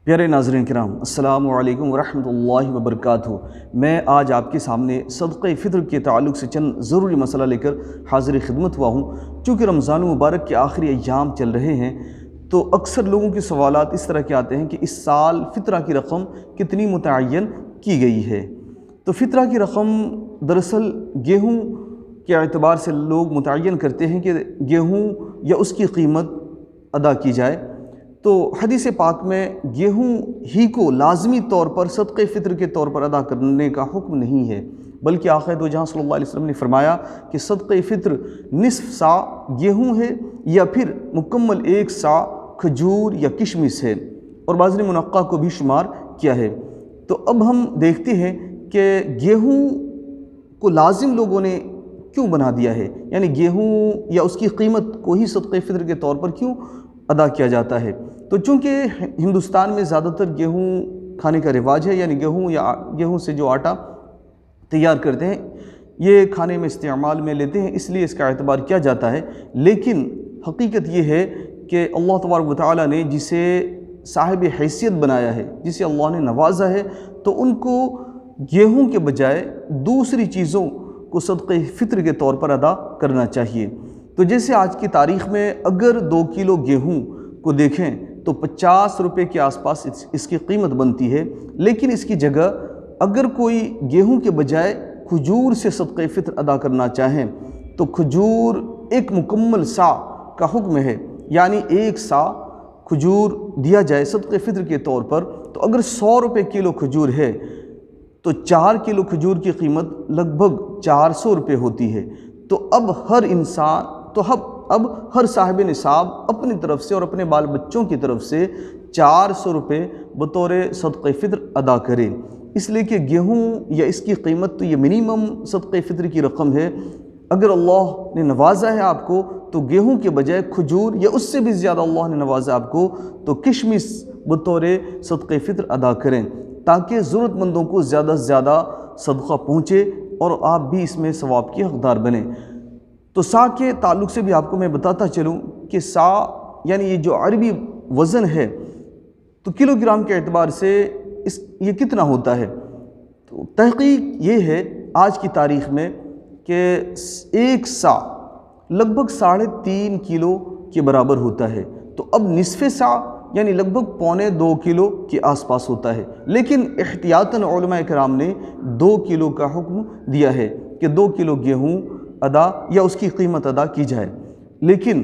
پیارے ناظرین کرام، السلام علیکم ورحمۃ اللہ وبرکاتہ۔ میں آج آپ کے سامنے صدقہ فطر کے تعلق سے چند ضروری مسئلہ لے کر حاضر خدمت ہوا ہوں۔ چونکہ رمضان مبارک کے آخری ایام چل رہے ہیں تو اکثر لوگوں کے سوالات اس طرح کے آتے ہیں کہ اس سال فطرہ کی رقم کتنی متعین کی گئی ہے۔ تو فطرہ کی رقم دراصل گیہوں کے اعتبار سے لوگ متعین کرتے ہیں کہ گیہوں یا اس کی قیمت ادا کی جائے۔ تو حدیث پاک میں گیہوں ہی کو لازمی طور پر صدقہ فطر کے طور پر ادا کرنے کا حکم نہیں ہے، بلکہ آقا دو جہاں صلی اللہ علیہ وسلم نے فرمایا کہ صدقہ فطر نصف سا گیہوں ہے یا پھر مکمل 1 سا کھجور یا کشمش ہے، اور بعض نے منقع کو بھی شمار کیا ہے۔ تو اب ہم دیکھتے ہیں کہ گیہوں کو لازم لوگوں نے کیوں بنا دیا ہے، یعنی گیہوں یا اس کی قیمت کو ہی صدقہ فطر کے طور پر کیوں ادا کیا جاتا ہے۔ تو چونکہ ہندوستان میں زیادہ تر گیہوں کھانے کا رواج ہے، یعنی گیہوں یا گیہوں سے جو آٹا تیار کرتے ہیں یہ کھانے میں استعمال میں لیتے ہیں، اس لیے اس کا اعتبار کیا جاتا ہے۔ لیکن حقیقت یہ ہے کہ اللہ تبارک و تعالیٰ نے جسے صاحب حیثیت بنایا ہے، جسے اللہ نے نوازا ہے، تو ان کو گیہوں کے بجائے دوسری چیزوں کو صدقہ فطر کے طور پر ادا کرنا چاہیے۔ تو جیسے آج کی تاریخ میں اگر 2 کلو گیہوں کو دیکھیں تو 50 روپے کے آس پاس اس کی قیمت بنتی ہے، لیکن اس کی جگہ اگر کوئی گیہوں کے بجائے کھجور سے صدقہ فطر ادا کرنا چاہیں تو کھجور 1 مکمل سا کا حکم ہے، یعنی 1 سا کھجور دیا جائے صدقہ فطر کے طور پر۔ تو اگر 100 روپے کلو کھجور ہے تو 4 کلو کھجور کی قیمت لگ بھگ 400 روپے ہوتی ہے۔ تو اب ہر صاحب نصاب اپنی طرف سے اور اپنے بال بچوں کی طرف سے 400 روپے بطور صدقہ فطر ادا کرے، اس لیے کہ گیہوں یا اس کی قیمت تو یہ منیمم صدقہ فطر کی رقم ہے۔ اگر اللہ نے نوازا ہے آپ کو تو گیہوں کے بجائے کھجور، یا اس سے بھی زیادہ اللہ نے نوازا آپ کو تو کشمش بطور صدقہ فطر ادا کریں، تاکہ ضرورت مندوں کو زیادہ سے زیادہ صدقہ پہنچے اور آپ بھی اس میں ثواب کے حقدار بنیں۔ تو سا کے تعلق سے بھی آپ کو میں بتاتا چلوں کہ سا یعنی یہ جو عربی وزن ہے تو کلو گرام کے اعتبار سے یہ کتنا ہوتا ہے؟ تو تحقیق یہ ہے آج کی تاریخ میں کہ 1 سا لگ بھگ 3.5 کلو کے برابر ہوتا ہے۔ تو اب نصف سا یعنی لگ بھگ 1.25 کلو کے آس پاس ہوتا ہے، لیکن احتیاطاً علماء کرام نے 2 کلو کا حکم دیا ہے کہ 2 کلو گیہوں ادا یا اس کی قیمت ادا کی جائے، لیکن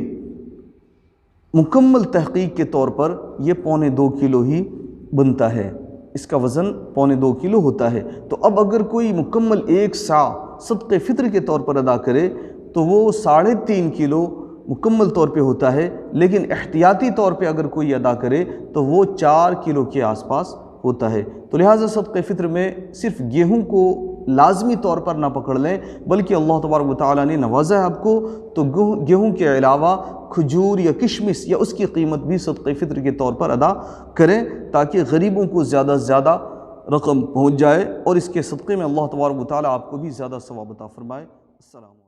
مکمل تحقیق کے طور پر یہ 1.25 کلو ہی بنتا ہے، اس کا وزن 1.25 کلو ہوتا ہے۔ تو اب اگر کوئی مکمل 1 سا صدقہ فطر کے طور پر ادا کرے تو وہ 3.5 کلو مکمل طور پہ ہوتا ہے، لیکن احتیاطی طور پہ اگر کوئی ادا کرے تو وہ 4 کلو کے آس پاس ہوتا ہے۔ تو لہٰذا صدقہ فطر میں صرف گیہوں کو لازمی طور پر نہ پکڑ لیں، بلکہ اللہ تبارک و تعالیٰ نے نوازا ہے آپ کو تو گیہوں کے علاوہ کھجور یا کشمش یا اس کی قیمت بھی صدقہ فطر کے طور پر ادا کریں، تاکہ غریبوں کو زیادہ سے زیادہ رقم پہنچ جائے اور اس کے صدقے میں اللہ تبارک و تعالیٰ آپ کو بھی زیادہ ثواب عطا فرمائے۔ السلام علیکم۔